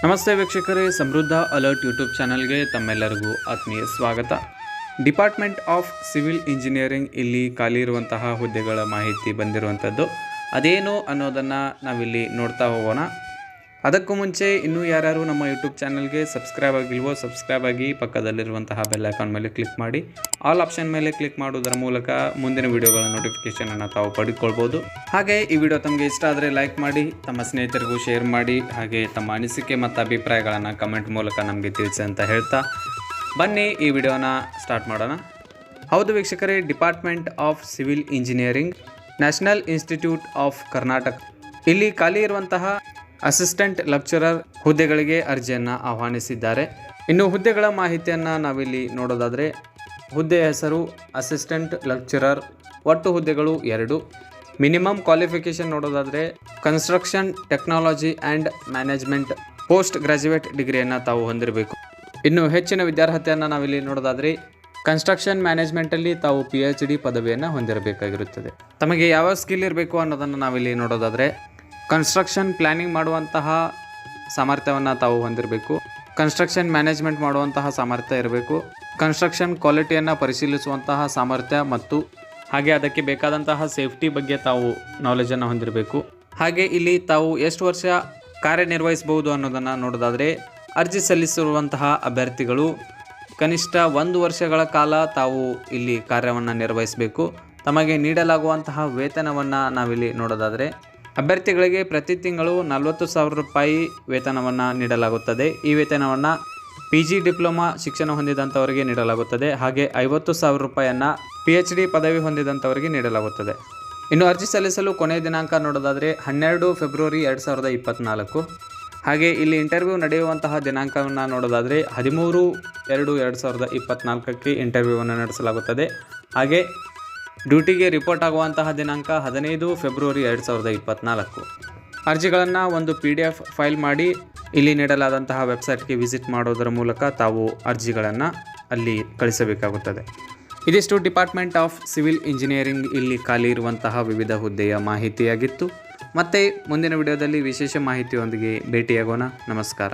ನಮಸ್ತೆ ವೀಕ್ಷಕರೇ, ಸಮೃದ್ಧ ಅಲರ್ಟ್ ಯೂಟ್ಯೂಬ್ ಚಾನಲ್ಗೆ ತಮ್ಮೆಲ್ಲರಿಗೂ ಆತ್ಮೀಯ ಸ್ವಾಗತ. ಡಿಪಾರ್ಟ್ಮೆಂಟ್ ಆಫ್ ಸಿವಿಲ್ ಇಂಜಿನಿಯರಿಂಗ್ ಇಲ್ಲಿ ಖಾಲಿ ಇರುವಂತಹ ಹುದ್ದೆಗಳ ಮಾಹಿತಿ ಬಂದಿರುವಂಥದ್ದು. ಅದೇನು ಅನ್ನೋದನ್ನು ನಾವಿಲ್ಲಿ ನೋಡ್ತಾ ಹೋಗೋಣ. ಅದಕ್ಕೂ ಮುಂಚೆ ಇನ್ನೂ ಯಾರ್ಯಾರು ನಮ್ಮ ಯೂಟ್ಯೂಬ್ ಚಾನಲ್ಗೆ ಸಬ್ಸ್ಕ್ರೈಬ್ ಆಗಿಲ್ವೋ ಸಬ್ಸ್ಕ್ರೈಬ್ ಆಗಿ ಪಕ್ಕದಲ್ಲಿರುವಂತಹ ಬೆಲ್ ಐಕಾನ್ ಮೇಲೆ ಕ್ಲಿಕ್ ಮಾಡಿ ಆಲ್ ಆಪ್ಷನ್ ಮೇಲೆ ಕ್ಲಿಕ್ ಮಾಡೋದರ ಮೂಲಕ ಮುಂದಿನ ವಿಡಿಯೋಗಳ ನೋಟಿಫಿಕೇಷನನ್ನು ತಾವು ಪಡೆದುಕೊಳ್ಬೋದು. ಹಾಗೆ ಈ ವಿಡಿಯೋ ತಮಗೆ ಇಷ್ಟ ಆದರೆ ಲೈಕ್ ಮಾಡಿ, ತಮ್ಮ ಸ್ನೇಹಿತರಿಗೂ ಶೇರ್ ಮಾಡಿ, ಹಾಗೆ ತಮ್ಮ ಅನಿಸಿಕೆ ಮತ್ತು ಅಭಿಪ್ರಾಯಗಳನ್ನು ಕಮೆಂಟ್ ಮೂಲಕ ನಮಗೆ ತಿಳಿಸಿ ಅಂತ ಹೇಳ್ತಾ ಬನ್ನಿ ಈ ವಿಡಿಯೋನ ಸ್ಟಾರ್ಟ್ ಮಾಡೋಣ. ಹೌದು ವೀಕ್ಷಕರೇ, department of civil engineering, national institute of Karnataka ಇಲ್ಲಿ ಖಾಲಿ ಇರುವಂತಹ ಅಸಿಸ್ಟೆಂಟ್ ಲೆಕ್ಚರರ್ ಹುದ್ದೆಗಳಿಗೆ ಅರ್ಜಿಯನ್ನು ಆಹ್ವಾನಿಸಿದ್ದಾರೆ. ಇನ್ನು ಹುದ್ದೆಗಳ ಮಾಹಿತಿಯನ್ನು ನಾವಿಲ್ಲಿ ನೋಡೋದಾದರೆ, ಹುದ್ದೆಯ ಹೆಸರು ಅಸಿಸ್ಟೆಂಟ್ ಲೆಕ್ಚರರ್. ಒಟ್ಟು ಹುದ್ದೆಗಳು 2. ಮಿನಿಮಮ್ ಕ್ವಾಲಿಫಿಕೇಷನ್ ನೋಡೋದಾದರೆ construction technology and management post graduate ಡಿಗ್ರಿಯನ್ನು ತಾವು ಹೊಂದಿರಬೇಕು. ಇನ್ನು ಹೆಚ್ಚಿನ ವಿದ್ಯಾರ್ಹತೆಯನ್ನು ನಾವಿಲ್ಲಿ ನೋಡೋದಾದರೆ ಕನ್ಸ್ಟ್ರಕ್ಷನ್ ಮ್ಯಾನೇಜ್ಮೆಂಟಲ್ಲಿ ತಾವು PhD ಪದವಿಯನ್ನು ಹೊಂದಿರಬೇಕಾಗಿರುತ್ತದೆ. ತಮಗೆ ಯಾವ ಸ್ಕಿಲ್ ಇರಬೇಕು ಅನ್ನೋದನ್ನು ನಾವಿಲ್ಲಿ ನೋಡೋದಾದರೆ ಕನ್ಸ್ಟ್ರಕ್ಷನ್ ಪ್ಲ್ಯಾನಿಂಗ್ ಮಾಡುವಂತಹ ಸಾಮರ್ಥ್ಯವನ್ನು ತಾವು ಹೊಂದಿರಬೇಕು. ಕನ್ಸ್ಟ್ರಕ್ಷನ್ ಮ್ಯಾನೇಜ್ಮೆಂಟ್ ಮಾಡುವಂತಹ ಸಾಮರ್ಥ್ಯ ಇರಬೇಕು. ಕನ್ಸ್ಟ್ರಕ್ಷನ್ ಕ್ವಾಲಿಟಿಯನ್ನು ಪರಿಶೀಲಿಸುವಂತಹ ಸಾಮರ್ಥ್ಯ ಮತ್ತು ಹಾಗೆ ಅದಕ್ಕೆ ಬೇಕಾದಂತಹ ಸೇಫ್ಟಿ ಬಗ್ಗೆ ತಾವು ನಾಲೆಜನ್ನು ಹೊಂದಿರಬೇಕು. ಹಾಗೆ ಇಲ್ಲಿ ತಾವು ಎಷ್ಟು ವರ್ಷ ಕಾರ್ಯನಿರ್ವಹಿಸಬಹುದು ಅನ್ನೋದನ್ನು ನೋಡೋದಾದರೆ ಅರ್ಜಿ ಸಲ್ಲಿಸಿರುವಂತಹ ಅಭ್ಯರ್ಥಿಗಳು ಕನಿಷ್ಠ 1 ವರ್ಷಗಳ ಕಾಲ ತಾವು ಇಲ್ಲಿ ಕಾರ್ಯವನ್ನು ನಿರ್ವಹಿಸಬೇಕು. ತಮಗೆ ನೀಡಲಾಗುವಂತಹ ವೇತನವನ್ನು ನಾವಿಲ್ಲಿ ನೋಡೋದಾದರೆ ಅಭ್ಯರ್ಥಿಗಳಿಗೆ ಪ್ರತಿ ತಿಂಗಳು 40,000 ರೂಪಾಯಿ ವೇತನವನ್ನು ನೀಡಲಾಗುತ್ತದೆ. ಈ ವೇತನವನ್ನು PG ಡಿಪ್ಲೊಮಾ ಶಿಕ್ಷಣ ಹೊಂದಿದಂಥವರಿಗೆ ನೀಡಲಾಗುತ್ತದೆ. ಹಾಗೆ 50,000 ರೂಪಾಯಿಯನ್ನು PhD ಪದವಿ ಹೊಂದಿದಂಥವರಿಗೆ ನೀಡಲಾಗುತ್ತದೆ. ಇನ್ನು ಅರ್ಜಿ ಸಲ್ಲಿಸಲು ಕೊನೆಯ ದಿನಾಂಕ ನೋಡೋದಾದರೆ 12 ಫೆಬ್ರವರಿ 2024. ಹಾಗೆ ಇಲ್ಲಿ ಇಂಟರ್ವ್ಯೂ ನಡೆಯುವಂತಹ ದಿನಾಂಕವನ್ನು ನೋಡೋದಾದರೆ 13/2/2024 ಇಂಟರ್ವ್ಯೂವನ್ನು ನಡೆಸಲಾಗುತ್ತದೆ. ಹಾಗೆ ಡ್ಯೂಟಿಗೆ ರಿಪೋರ್ಟ್ ಆಗುವಂತಹ ದಿನಾಂಕ 15 ಫೆಬ್ರವರಿ 2024. ಅರ್ಜಿಗಳನ್ನು ಒಂದು PDF ಫೈಲ್ ಮಾಡಿ ಇಲ್ಲಿ ನೀಡಲಾದಂತಹ ವೆಬ್ಸೈಟ್ಗೆ ವಿಸಿಟ್ ಮಾಡೋದರ ಮೂಲಕ ತಾವು ಅರ್ಜಿಗಳನ್ನು ಅಲ್ಲಿ ಕಳಿಸಬೇಕಾಗುತ್ತದೆ. ಇದಿಷ್ಟು ಡಿಪಾರ್ಟ್ಮೆಂಟ್ ಆಫ್ ಸಿವಿಲ್ ಇಂಜಿನಿಯರಿಂಗ್ ಇಲ್ಲಿ ಖಾಲಿ ಇರುವಂತಹ ವಿವಿಧ ಹುದ್ದೆಯ ಮಾಹಿತಿಯಾಗಿತ್ತು. ಮತ್ತೆ ಮುಂದಿನ ವಿಡಿಯೋದಲ್ಲಿ ವಿಶೇಷ ಮಾಹಿತಿಯೊಂದಿಗೆ ಭೇಟಿಯಾಗೋಣ. ನಮಸ್ಕಾರ.